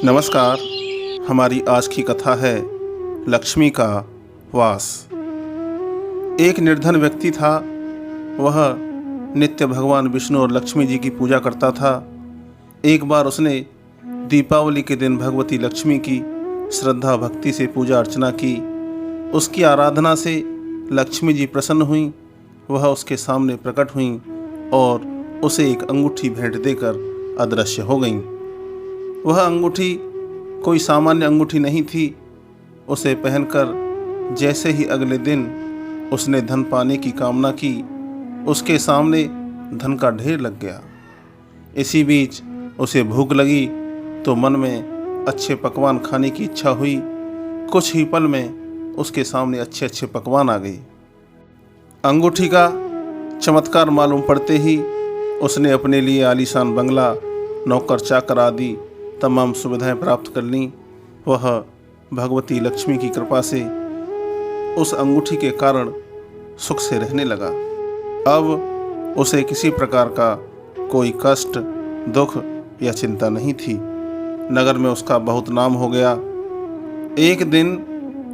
नमस्कार। हमारी आज की कथा है लक्ष्मी का वास। एक निर्धन व्यक्ति था। वह नित्य भगवान विष्णु और लक्ष्मी जी की पूजा करता था। एक बार उसने दीपावली के दिन भगवती लक्ष्मी की श्रद्धा भक्ति से पूजा अर्चना की। उसकी आराधना से लक्ष्मी जी प्रसन्न हुईं। वह उसके सामने प्रकट हुईं और उसे एक अंगूठी भेंट देकर अदृश्य हो गईं। वह अंगूठी कोई सामान्य अंगूठी नहीं थी। उसे पहनकर जैसे ही अगले दिन उसने धन पाने की कामना की, उसके सामने धन का ढेर लग गया। इसी बीच उसे भूख लगी तो मन में अच्छे पकवान खाने की इच्छा हुई। कुछ ही पल में उसके सामने अच्छे अच्छे पकवान आ गए। अंगूठी का चमत्कार मालूम पड़ते ही उसने अपने लिए आलीशान बंगला, नौकर चाकर आदि तमाम सुविधाएं प्राप्त कर लीं। वह भगवती लक्ष्मी की कृपा से उस अंगूठी के कारण सुख से रहने लगा। अब उसे किसी प्रकार का कोई कष्ट, दुख या चिंता नहीं थी। नगर में उसका बहुत नाम हो गया। एक दिन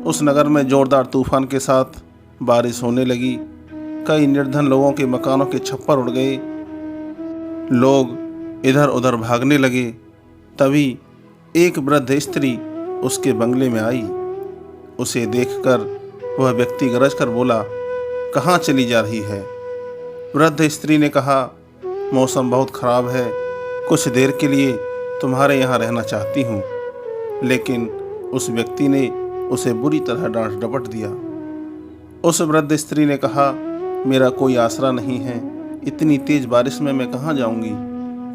उस नगर में जोरदार तूफान के साथ बारिश होने लगी। कई निर्धन लोगों के मकानों के छप्पर उड़ गए। लोग इधर उधर भागने लगे। तभी एक वृद्ध स्त्री उसके बंगले में आई। उसे देखकर वह व्यक्ति गरज कर बोला, कहाँ चली जा रही है? वृद्ध स्त्री ने कहा, मौसम बहुत खराब है, कुछ देर के लिए तुम्हारे यहाँ रहना चाहती हूँ। लेकिन उस व्यक्ति ने उसे बुरी तरह डांट डपट दिया। उस वृद्ध स्त्री ने कहा, मेरा कोई आसरा नहीं है, इतनी तेज बारिश में मैं कहाँ जाऊँगी?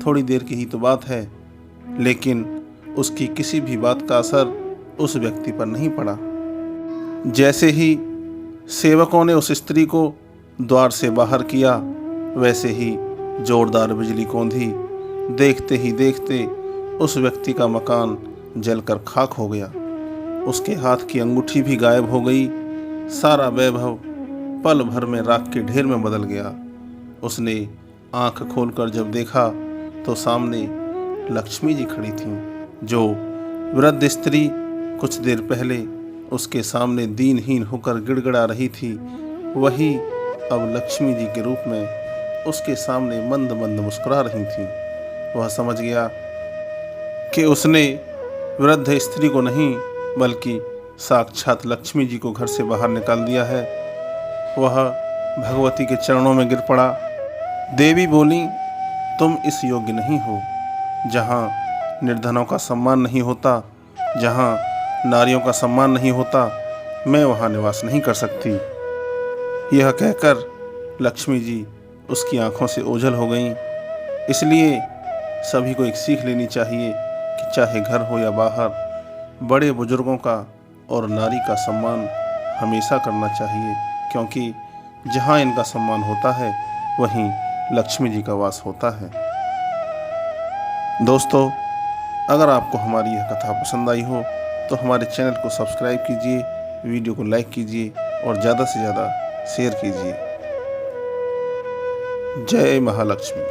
थोड़ी देर की ही तो बात है। लेकिन उसकी किसी भी बात का असर उस व्यक्ति पर नहीं पड़ा। जैसे ही सेवकों ने उस स्त्री को द्वार से बाहर किया, वैसे ही जोरदार बिजली कौंधी। देखते ही देखते उस व्यक्ति का मकान जलकर खाक हो गया। उसके हाथ की अंगूठी भी गायब हो गई। सारा वैभव पल भर में राख के ढेर में बदल गया। उसने आंख खोलकर जब देखा तो सामने लक्ष्मी जी खड़ी थीं। जो वृद्ध स्त्री कुछ देर पहले उसके सामने दीनहीन होकर गिड़गिड़ा रही थी, वही अब लक्ष्मी जी के रूप में उसके सामने मंद मंद मुस्कुरा रही थी। वह समझ गया कि उसने वृद्ध स्त्री को नहीं बल्कि साक्षात लक्ष्मी जी को घर से बाहर निकाल दिया है। वह भगवती के चरणों में गिर पड़ा। देवी बोली, तुम इस योग्य नहीं हो। जहाँ निर्धनों का सम्मान नहीं होता, जहाँ नारियों का सम्मान नहीं होता, मैं वहाँ निवास नहीं कर सकती। यह कहकर लक्ष्मी जी उसकी आंखों से ओझल हो गईं। इसलिए सभी को एक सीख लेनी चाहिए कि चाहे घर हो या बाहर, बड़े बुजुर्गों का और नारी का सम्मान हमेशा करना चाहिए, क्योंकि जहाँ इनका सम्मान होता है वहीं लक्ष्मी जी का वास होता है। दोस्तों, अगर आपको हमारी यह कथा पसंद आई हो तो हमारे चैनल को सब्सक्राइब कीजिए, वीडियो को लाइक कीजिए और ज़्यादा से ज़्यादा शेयर कीजिए। जय महालक्ष्मी।